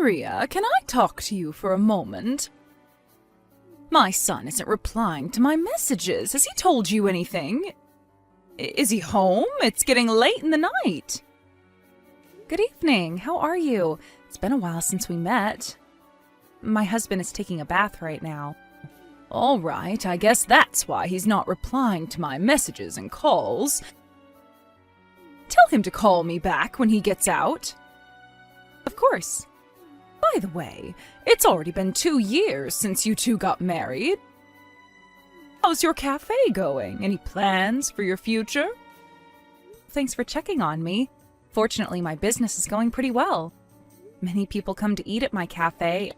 Maria, can I talk to you for a moment? My son isn't replying to my messages. Has he told you anything? Is he home? It's getting late in the night. Good evening. How are you? It's been a while since we met. My husband is taking a bath right now. All right, I guess that's why he's not replying to my messages and calls. Tell him to call me back when he gets out. Of course. By the way, it's already been 2 years since you two got married. How's your cafe going? Any plans for your future? Thanks for checking on me. Fortunately, my business is going pretty well. Many people come to eat at my cafe.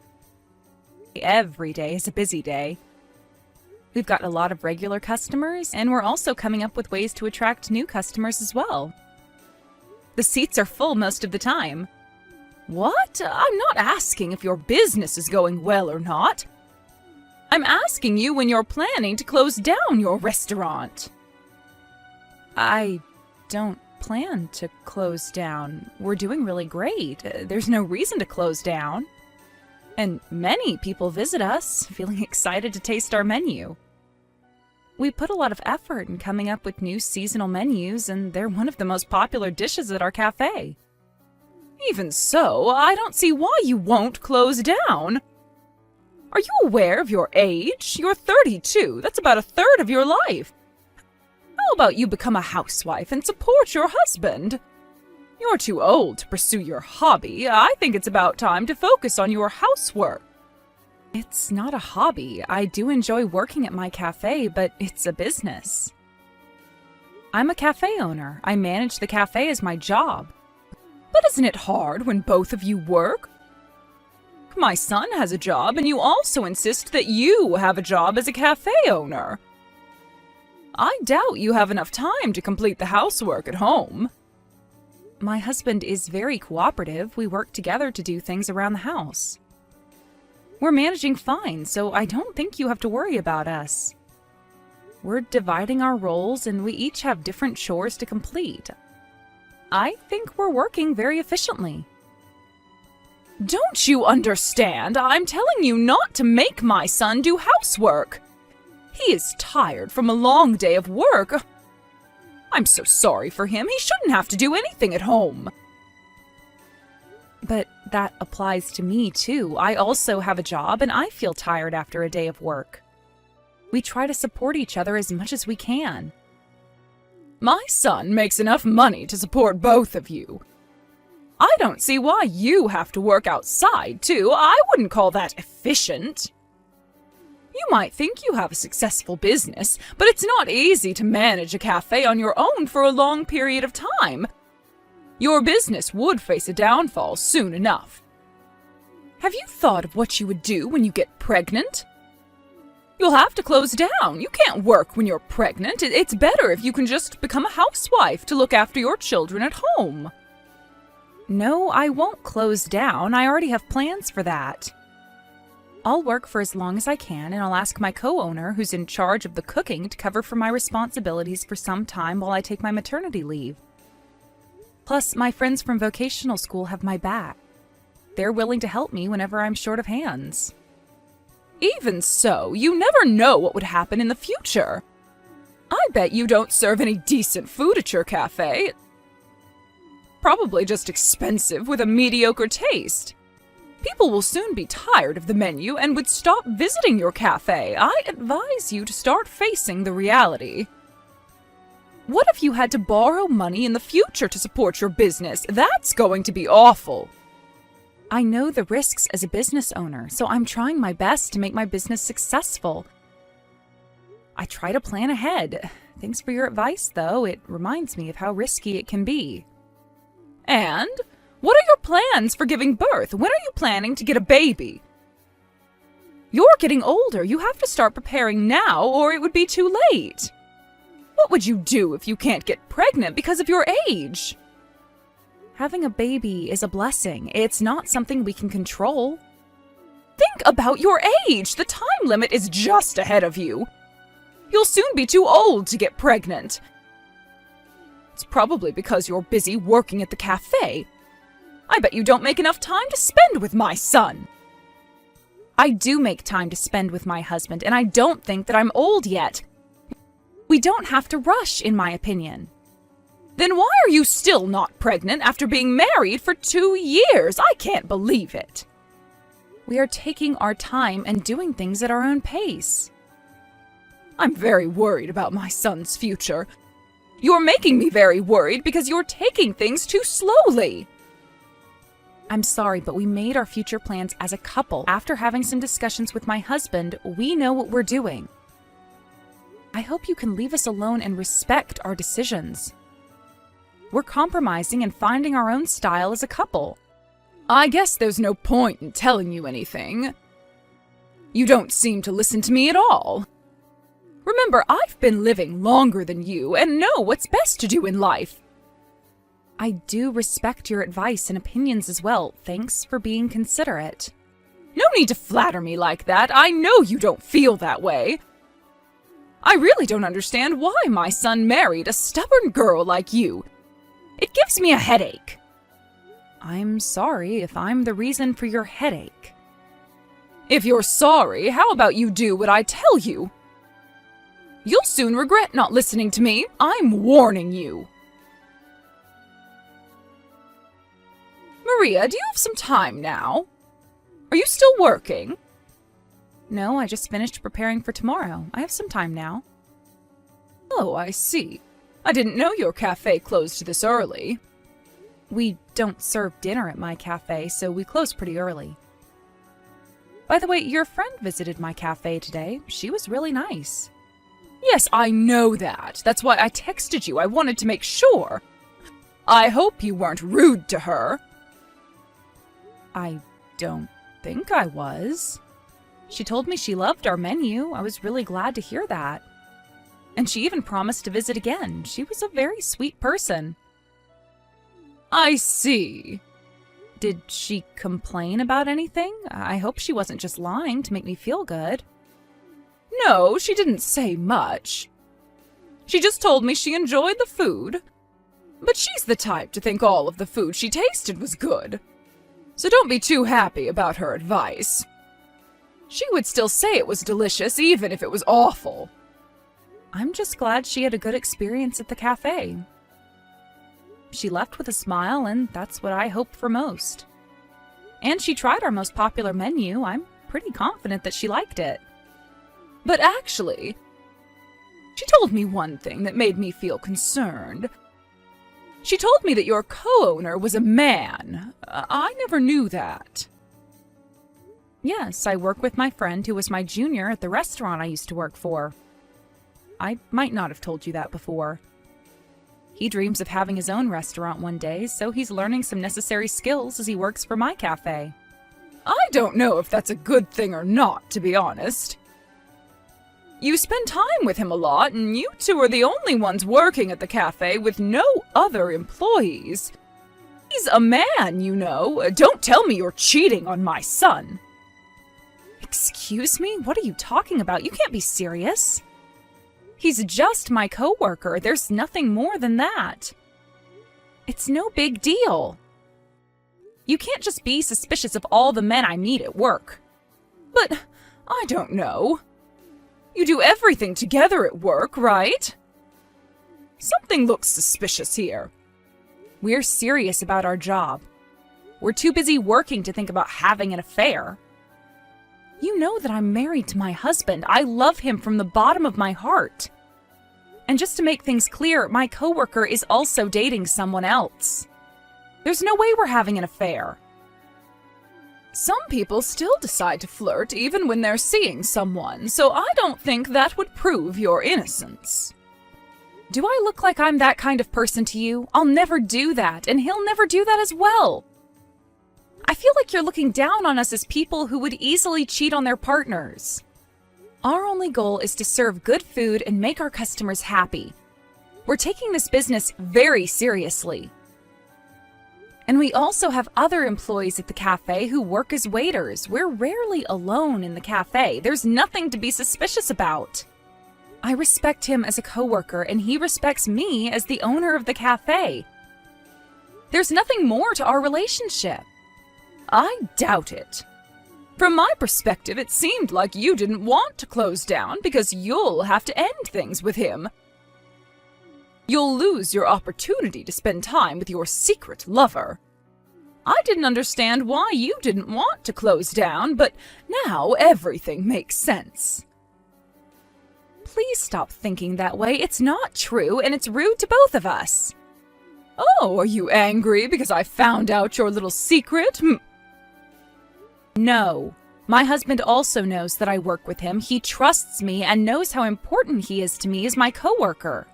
Every day is a busy day. We've got a lot of regular customers, and we're also coming up with ways to attract new customers as well. The seats are full most of the time. What? I'm not asking if your business is going well or not. I'm asking you when you're planning to close down your restaurant. I don't plan to close down. We're doing really great. There's no reason to close down. And many people visit us, feeling excited to taste our menu. We put a lot of effort in coming up with new seasonal menus, and they're one of the most popular dishes at our cafe. Even so, I don't see why you won't close down. Are you aware of your age? You're 32. That's about a third of your life. How about you become a housewife and support your husband? You're too old to pursue your hobby. I think it's about time to focus on your housework. It's not a hobby. I do enjoy working at my cafe, but it's a business. I'm a cafe owner. I manage the cafe as my job. But isn't it hard when both of you work? My son has a job, and you also insist that you have a job as a cafe owner. I doubt you have enough time to complete the housework at home. My husband is very cooperative. We work together to do things around the house. We're managing fine, so I don't think you have to worry about us. We're dividing our roles, and we each have different chores to complete. I think we're working very efficiently. Don't you understand? I'm telling you not to make my son do housework. He is tired from a long day of work. I'm so sorry for him. He shouldn't have to do anything at home. But that applies to me, too. I also have a job, and I feel tired after a day of work. We try to support each other as much as we can. My son makes enough money to support both of you. I don't see why you have to work outside, too. I wouldn't call that efficient. You might think you have a successful business, but it's not easy to manage a cafe on your own for a long period of time. Your business would face a downfall soon enough. Have you thought of what you would do when you get pregnant? You'll have to close down. You can't work when you're pregnant. It's better if you can just become a housewife to look after your children at home. No, I won't close down. I already have plans for that. I'll work for as long as I can, and I'll ask my co-owner, who's in charge of the cooking, to cover for my responsibilities for some time while I take my maternity leave. Plus, my friends from vocational school have my back. They're willing to help me whenever I'm short of hands. Even so, you never know what would happen in the future. I bet you don't serve any decent food at your cafe. Probably just expensive with a mediocre taste. People will soon be tired of the menu and would stop visiting your cafe. I advise you to start facing the reality. What if you had to borrow money in the future to support your business? That's going to be awful. I know the risks as a business owner, so I'm trying my best to make my business successful. I try to plan ahead. Thanks for your advice, though. It reminds me of how risky it can be. And what are your plans for giving birth? When are you planning to get a baby? You're getting older. You have to start preparing now, or it would be too late. What would you do if you can't get pregnant because of your age? Having a baby is a blessing. It's not something we can control. Think about your age. The time limit is just ahead of you. You'll soon be too old to get pregnant. It's probably because you're busy working at the cafe. I bet you don't make enough time to spend with my son. I do make time to spend with my husband, and I don't think that I'm old yet. We don't have to rush, in my opinion. Then why are you still not pregnant after being married for 2 years? I can't believe it. We are taking our time and doing things at our own pace. I'm very worried about my son's future. You're making me very worried because you're taking things too slowly. I'm sorry, but we made our future plans as a couple. After having some discussions with my husband, we know what we're doing. I hope you can leave us alone and respect our decisions. We're compromising and finding our own style as a couple. I guess there's no point in telling you anything. You don't seem to listen to me at all. Remember, I've been living longer than you and know what's best to do in life. I do respect your advice and opinions as well. Thanks for being considerate. No need to flatter me like that. I know you don't feel that way. I really don't understand why my son married a stubborn girl like you. It gives me a headache. I'm sorry if I'm the reason for your headache. If you're sorry, how about you do what I tell you? You'll soon regret not listening to me. I'm warning you. Maria, do you have some time now? Are you still working? No, I just finished preparing for tomorrow. I have some time now. Oh, I see. I didn't know your cafe closed this early. We don't serve dinner at my cafe, so we close pretty early. By the way, your friend visited my cafe today. She was really nice. Yes, I know that. That's why I texted you. I wanted to make sure. I hope you weren't rude to her. I don't think I was. She told me she loved our menu. I was really glad to hear that. And she even promised to visit again. She was a very sweet person. I see. Did she complain about anything? I hope she wasn't just lying to make me feel good. No, she didn't say much. She just told me she enjoyed the food. But she's the type to think all of the food she tasted was good. So don't be too happy about her advice. She would still say it was delicious even if it was awful. I'm just glad she had a good experience at the cafe. She left with a smile, and that's what I hope for most. And she tried our most popular menu. I'm pretty confident that she liked it. But actually, she told me one thing that made me feel concerned. She told me that your co-owner was a man. I never knew that. Yes, I work with my friend who was my junior at the restaurant I used to work for. I might not have told you that before. He dreams of having his own restaurant one day, so he's learning some necessary skills as he works for my cafe. I don't know if that's a good thing or not, to be honest. You spend time with him a lot, and you two are the only ones working at the cafe with no other employees. He's a man, you know. Don't tell me you're cheating on my son. Excuse me? What are you talking about? You can't be serious. He's just my coworker. There's nothing more than that. It's no big deal. You can't just be suspicious of all the men I meet at work. But I don't know. You do everything together at work, right? Something looks suspicious here. We're serious about our job. We're too busy working to think about having an affair. You know that I'm married to my husband. I love him from the bottom of my heart. And just to make things clear, my coworker is also dating someone else. There's no way we're having an affair. Some people still decide to flirt even when they're seeing someone, so I don't think that would prove your innocence. Do I look like I'm that kind of person to you? I'll never do that, and he'll never do that as well. I feel like you're looking down on us as people who would easily cheat on their partners. Our only goal is to serve good food and make our customers happy. We're taking this business very seriously. And we also have other employees at the cafe who work as waiters. We're rarely alone in the cafe. There's nothing to be suspicious about. I respect him as a coworker, and he respects me as the owner of the cafe. There's nothing more to our relationship. I doubt it. From my perspective, it seemed like you didn't want to close down because you'll have to end things with him. You'll lose your opportunity to spend time with your secret lover. I didn't understand why you didn't want to close down, but now everything makes sense. Please stop thinking that way. It's not true, and it's rude to both of us. Oh, are you angry because I found out your little secret? No. My husband also knows that I work with him. He trusts me and knows how important he is to me as my coworker.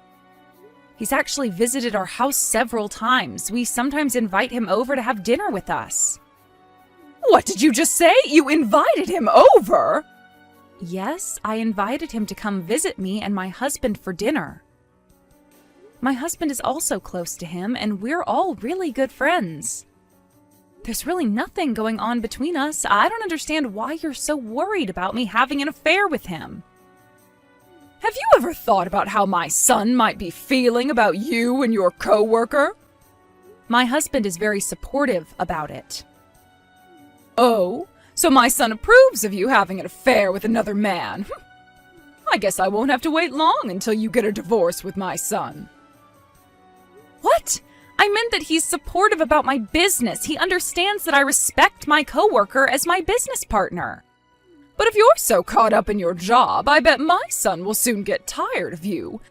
He's actually visited our house several times. We sometimes invite him over to have dinner with us. What did you just say? You invited him over? Yes, I invited him to come visit me and my husband for dinner. My husband is also close to him, and we're all really good friends. There's really nothing going on between us. I don't understand why you're so worried about me having an affair with him. Have you ever thought about how my son might be feeling about you and your coworker? My husband is very supportive about it. Oh, so my son approves of you having an affair with another man. I guess I won't have to wait long until you get a divorce with my son. What? I meant that he's supportive about my business. He understands that I respect my coworker as my business partner. But if you're so caught up in your job, I bet my son will soon get tired of you.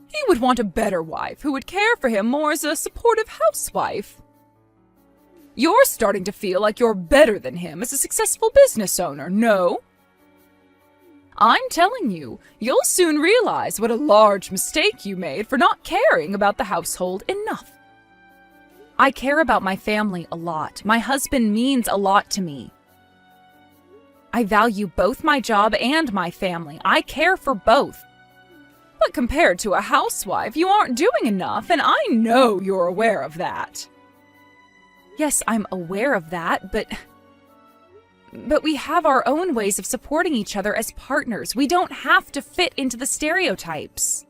He would want a better wife who would care for him more as a supportive housewife. You're starting to feel like you're better than him as a successful business owner, no? I'm telling you, you'll soon realize what a large mistake you made for not caring about the household enough. I care about my family a lot. My husband means a lot to me. I value both my job and my family. I care for both. But compared to a housewife, you aren't doing enough, and I know you're aware of that. Yes, I'm aware of that, but we have our own ways of supporting each other as partners. We don't have to fit into the stereotypes.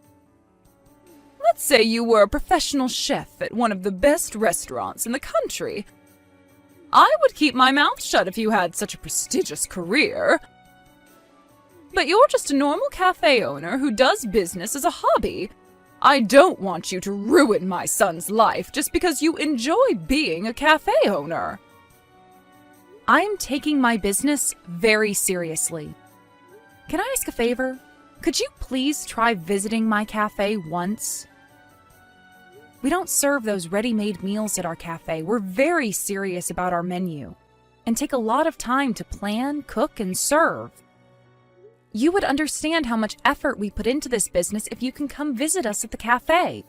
Let's say you were a professional chef at one of the best restaurants in the country. I would keep my mouth shut if you had such a prestigious career. But you're just a normal cafe owner who does business as a hobby. I don't want you to ruin my son's life just because you enjoy being a cafe owner. I'm taking my business very seriously. Can I ask a favor? Could you please try visiting my cafe once? We don't serve those ready-made meals at our cafe. We're very serious about our menu and take a lot of time to plan, cook, and serve. You would understand how much effort we put into this business if you can come visit us at the cafe.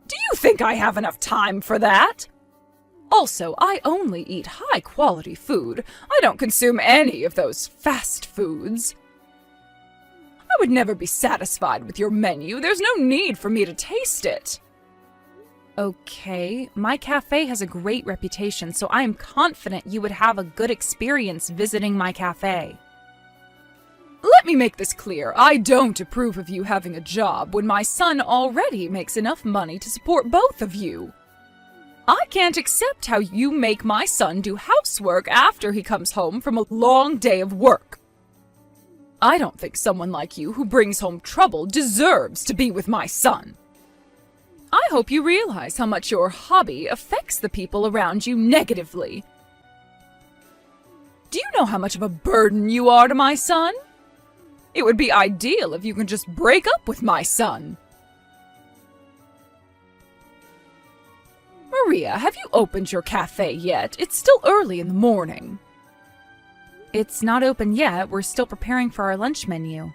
Do you think I have enough time for that? Also, I only eat high-quality food. I don't consume any of those fast foods. I would never be satisfied with your menu. There's no need for me to taste it. Okay, my cafe has a great reputation, so I am confident you would have a good experience visiting my cafe. Let me make this clear. I don't approve of you having a job when my son already makes enough money to support both of you. I can't accept how you make my son do housework after he comes home from a long day of work. I don't think someone like you who brings home trouble deserves to be with my son. I hope you realize how much your hobby affects the people around you negatively. Do you know how much of a burden you are to my son? It would be ideal if you could just break up with my son. Maria, have you opened your cafe yet? It's still early in the morning. It's not open yet. We're still preparing for our lunch menu.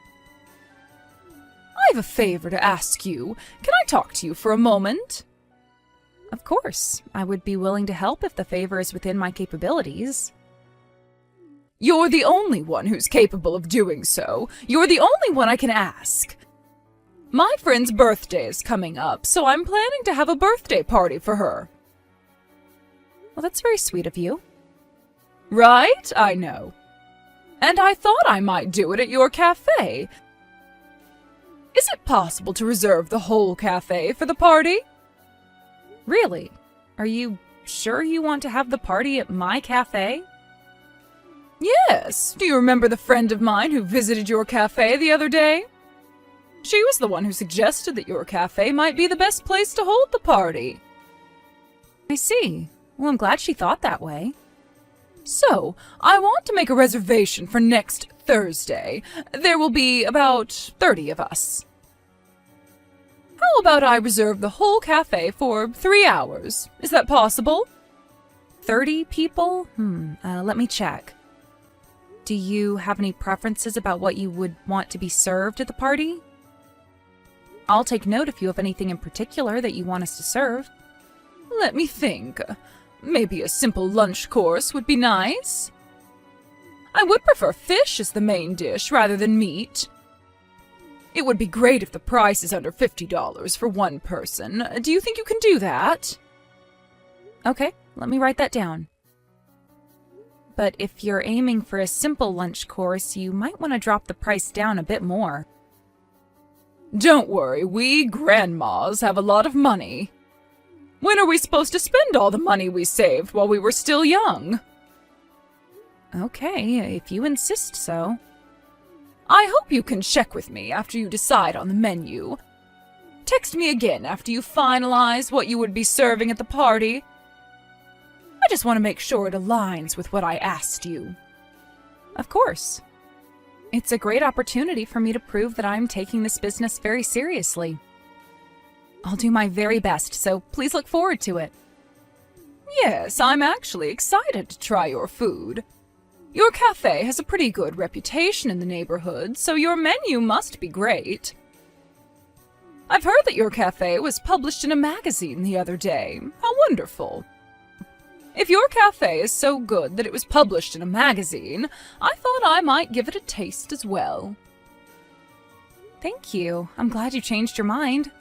I have a favor to ask you. Can I talk to you for a moment? Of course. I would be willing to help if the favor is within my capabilities. You're the only one who's capable of doing so. You're the only one I can ask. My friend's birthday is coming up, so I'm planning to have a birthday party for her. Well, that's very sweet of you. Right? I know. And I thought I might do it at your cafe. Is it possible to reserve the whole cafe for the party? Really? Are you sure you want to have the party at my cafe? Yes. Do you remember the friend of mine who visited your cafe the other day? She was the one who suggested that your cafe might be the best place to hold the party. I see. Well, I'm glad she thought that way. So, I want to make a reservation for next Thursday. There will be about 30 of us. How about I reserve the whole cafe for 3 hours? Is that possible? 30 people? Let me check. Do you have any preferences about what you would want to be served at the party? I'll take note if you have anything in particular that you want us to serve. Let me think. Maybe a simple lunch course would be nice. I would prefer fish as the main dish rather than meat. It would be great if the price is under $50 for one person. Do you think you can do that? Okay, let me write that down. But if you're aiming for a simple lunch course, you might want to drop the price down a bit more. Don't worry, we grandmas have a lot of money. When are we supposed to spend all the money we saved while we were still young? Okay, if you insist so. I hope you can check with me after you decide on the menu. Text me again after you finalize what you would be serving at the party. I just want to make sure it aligns with what I asked you. Of course. It's a great opportunity for me to prove that I'm taking this business very seriously. I'll do my very best, so please look forward to it. Yes, I'm actually excited to try your food. Your cafe has a pretty good reputation in the neighborhood, so your menu must be great. I've heard that your cafe was published in a magazine the other day. How wonderful. If your cafe is so good that it was published in a magazine, I thought I might give it a taste as well. Thank you. I'm glad you changed your mind.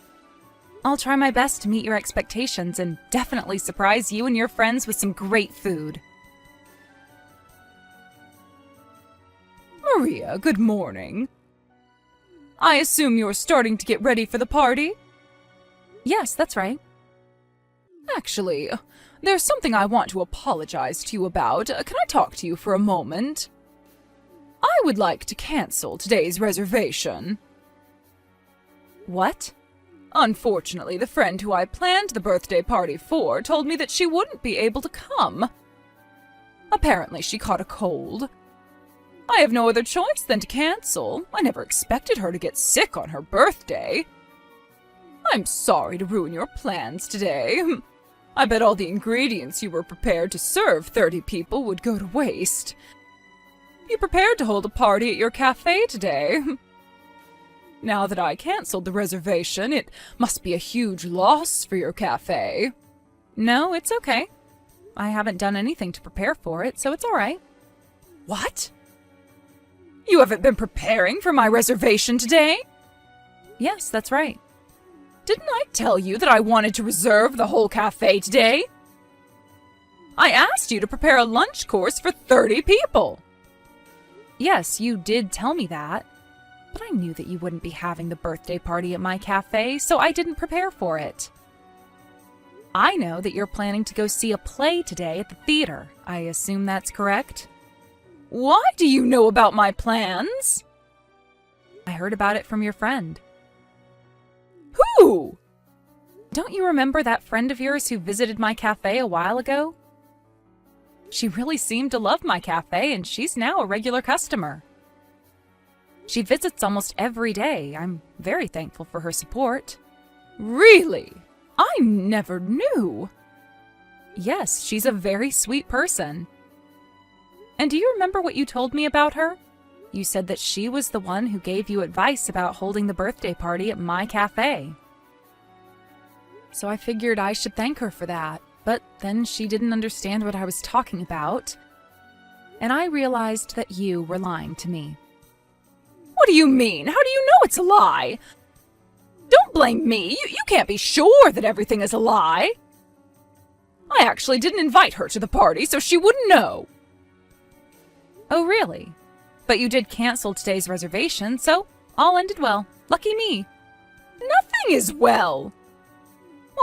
I'll try my best to meet your expectations and definitely surprise you and your friends with some great food. Maria, good morning. I assume you're starting to get ready for the party? Yes, that's right. Actually, there's something I want to apologize to you about. Can I talk to you for a moment? I would like to cancel today's reservation. What? Unfortunately, the friend who I planned the birthday party for told me that she wouldn't be able to come. Apparently, she caught a cold. I have no other choice than to cancel. I never expected her to get sick on her birthday. I'm sorry to ruin your plans today. I bet all the ingredients you were prepared to serve 30 people would go to waste. You prepared to hold a party at your cafe today. Now that I canceled the reservation, it must be a huge loss for your cafe. No, it's okay. I haven't done anything to prepare for it, so it's all right. What? You haven't been preparing for my reservation today? Yes, that's right. Didn't I tell you that I wanted to reserve the whole cafe today? I asked you to prepare a lunch course for 30 people. Yes, you did tell me that. But I knew that you wouldn't be having the birthday party at my cafe, so I didn't prepare for it. I know that you're planning to go see a play today at the theater. I assume that's correct? Why do you know about my plans? I heard about it from your friend. Who? Don't you remember that friend of yours who visited my cafe a while ago? She really seemed to love my cafe, and she's now a regular customer. She visits almost every day. I'm very thankful for her support. Really? I never knew. Yes, she's a very sweet person. And do you remember what you told me about her? You said that she was the one who gave you advice about holding the birthday party at my cafe. So I figured I should thank her for that, but then she didn't understand what I was talking about, and I realized that you were lying to me. What do you mean? How do you know it's a lie? Don't blame me. You can't be sure that everything is a lie. I actually didn't invite her to the party, so she wouldn't know. Oh, really? But you did cancel today's reservation, so all ended well. Lucky me. Nothing is well.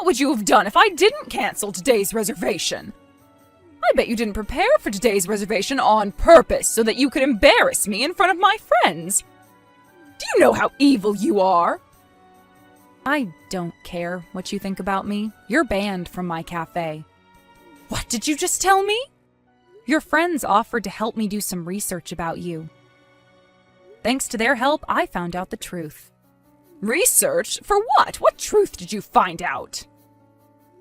What would you have done if I didn't cancel today's reservation? I bet you didn't prepare for today's reservation on purpose so that you could embarrass me in front of my friends. Do you know how evil you are? I don't care what you think about me. You're banned from my cafe. What did you just tell me? Your friends offered to help me do some research about you. Thanks to their help, I found out the truth. Research? For what? What truth did you find out?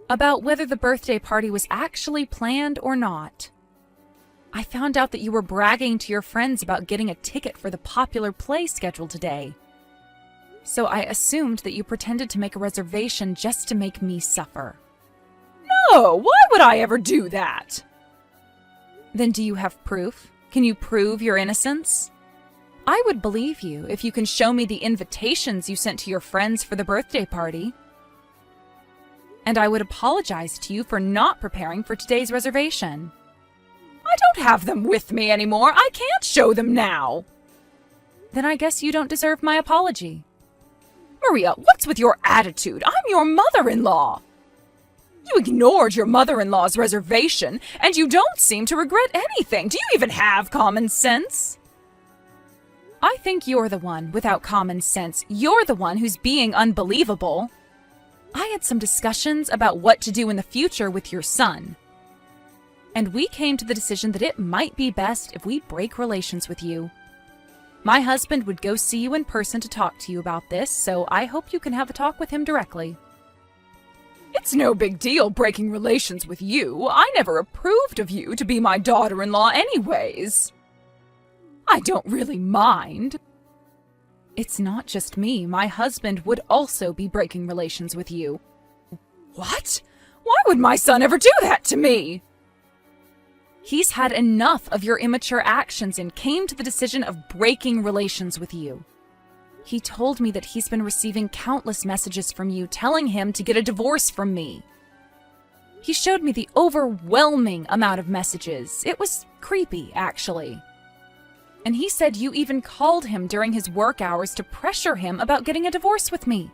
About whether the birthday party was actually planned or not. I found out that you were bragging to your friends about getting a ticket for the popular play scheduled today. So I assumed that you pretended to make a reservation just to make me suffer. No, why would I ever do that? Then do you have proof? Can you prove your innocence? I would believe you if you can show me the invitations you sent to your friends for the birthday party. And I would apologize to you for not preparing for today's reservation. I don't have them with me anymore. I can't show them now. Then I guess you don't deserve my apology. Maria, what's with your attitude? I'm your mother-in-law. You ignored your mother-in-law's reservation, and you don't seem to regret anything. Do you even have common sense? I think you're the one without common sense. You're the one who's being unbelievable. I had some discussions about what to do in the future with your son. And we came to the decision that it might be best if we break relations with you. My husband would go see you in person to talk to you about this, so I hope you can have a talk with him directly. It's no big deal breaking relations with you. I never approved of you to be my daughter-in-law anyways. I don't really mind. It's not just me. My husband would also be breaking relations with you. What? Why would my son ever do that to me? He's had enough of your immature actions and came to the decision of breaking relations with you. He told me that he's been receiving countless messages from you telling him to get a divorce from me. He showed me the overwhelming amount of messages. It was creepy, actually. And he said you even called him during his work hours to pressure him about getting a divorce with me.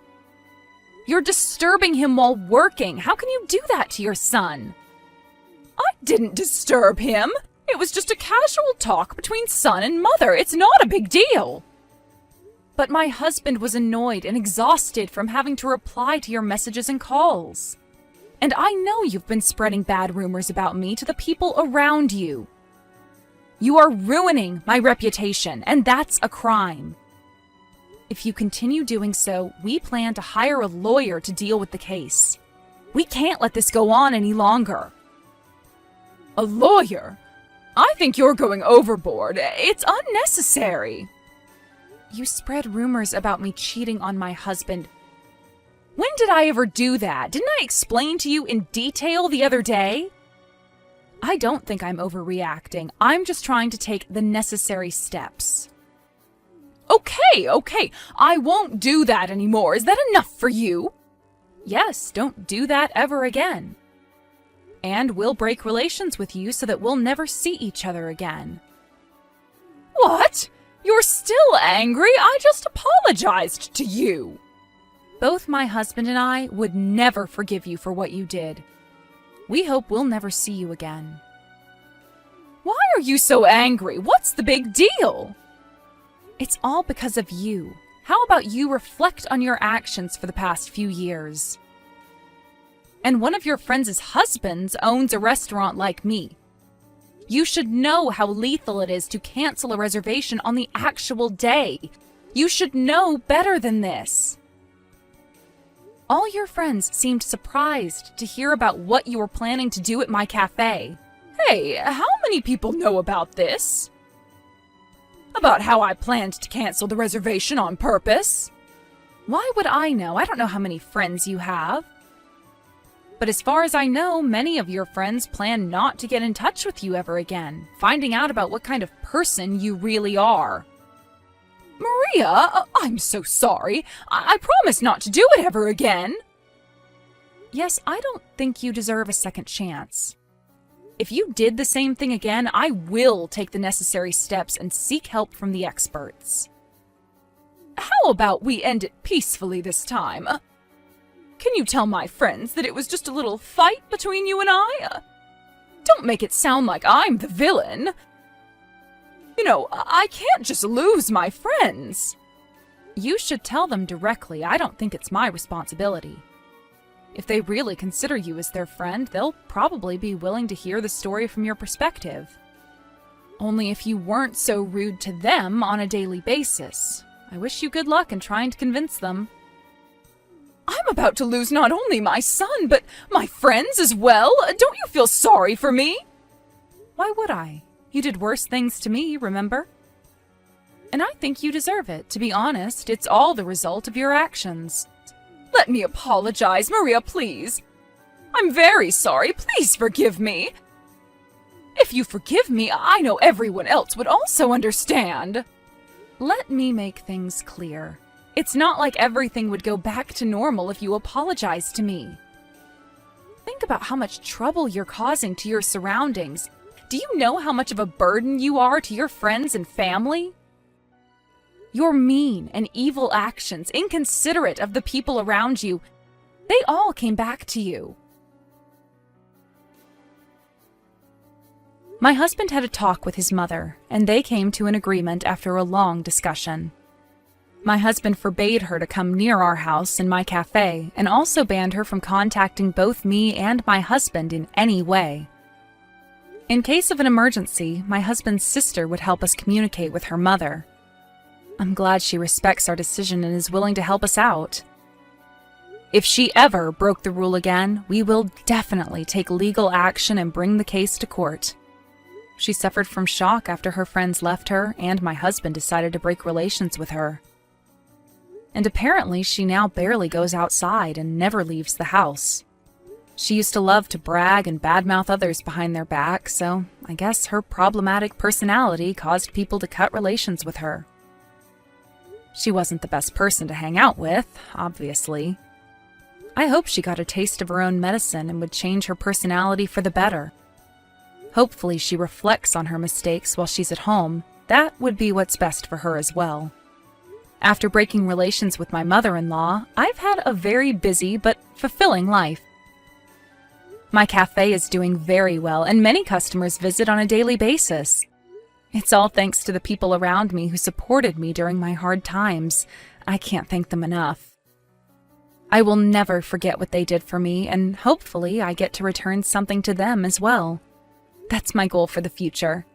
You're disturbing him while working. How can you do that to your son? I didn't disturb him. It was just a casual talk between son and mother. It's not a big deal. But my husband was annoyed and exhausted from having to reply to your messages and calls. And I know you've been spreading bad rumors about me to the people around you. You are ruining my reputation, and that's a crime. If you continue doing so, we plan to hire a lawyer to deal with the case. We can't let this go on any longer. A lawyer? I think you're going overboard. It's unnecessary. You spread rumors about me cheating on my husband. When did I ever do that? Didn't I explain to you in detail the other day? I don't think I'm overreacting. I'm just trying to take the necessary steps. Okay. I won't do that anymore. Is that enough for you? Yes, don't do that ever again. And we'll break relations with you so that we'll never see each other again. What? You're still angry? I just apologized to you. Both my husband and I would never forgive you for what you did. We hope we'll never see you again. Why are you so angry? What's the big deal? It's all because of you. How about you reflect on your actions for the past few years? And one of your friends' husbands owns a restaurant like me. You should know how lethal it is to cancel a reservation on the actual day. You should know better than this. All your friends seemed surprised to hear about what you were planning to do at my cafe. Hey, how many people know about this? About how I planned to cancel the reservation on purpose? Why would I know? I don't know how many friends you have. But as far as I know, many of your friends plan not to get in touch with you ever again, finding out about what kind of person you really are. Maria, I'm so sorry. I promise not to do it ever again. Yes, I don't think you deserve a second chance. If you did the same thing again, I will take the necessary steps and seek help from the experts. How about we end it peacefully this time? Can you tell my friends that it was just a little fight between you and I? Don't make it sound like I'm the villain. You know, I can't just lose my friends. You should tell them directly. I don't think it's my responsibility. If they really consider you as their friend, they'll probably be willing to hear the story from your perspective. Only if you weren't so rude to them on a daily basis. I wish you good luck in trying to convince them. I'm about to lose not only my son, but my friends as well. Don't you feel sorry for me? Why would I? You did worse things to me, remember? And I think you deserve it. To be honest, it's all the result of your actions. Let me apologize, Maria, please. I'm very sorry. Please forgive me. If you forgive me, I know everyone else would also understand. Let me make things clear. It's not like everything would go back to normal if you apologize to me. Think about how much trouble you're causing to your surroundings. Do you know how much of a burden you are to your friends and family? Your mean and evil actions, inconsiderate of the people around you, they all came back to you. My husband had a talk with his mother, and they came to an agreement after a long discussion. My husband forbade her to come near our house and my cafe, and also banned her from contacting both me and my husband in any way. In case of an emergency, my husband's sister would help us communicate with her mother. I'm glad she respects our decision and is willing to help us out. If she ever broke the rule again, we will definitely take legal action and bring the case to court. She suffered from shock after her friends left her and my husband decided to break relations with her. And apparently she now barely goes outside and never leaves the house. She used to love to brag and badmouth others behind their back, so I guess her problematic personality caused people to cut relations with her. She wasn't the best person to hang out with, obviously. I hope she got a taste of her own medicine and would change her personality for the better. Hopefully she reflects on her mistakes while she's at home. That would be what's best for her as well. After breaking relations with my mother-in-law, I've had a very busy but fulfilling life. My cafe is doing very well, and many customers visit on a daily basis. It's all thanks to the people around me who supported me during my hard times. I can't thank them enough. I will never forget what they did for me, and hopefully I get to return something to them as well. That's my goal for the future.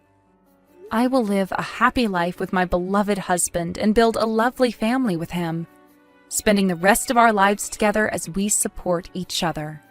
I will live a happy life with my beloved husband and build a lovely family with him, spending the rest of our lives together as we support each other.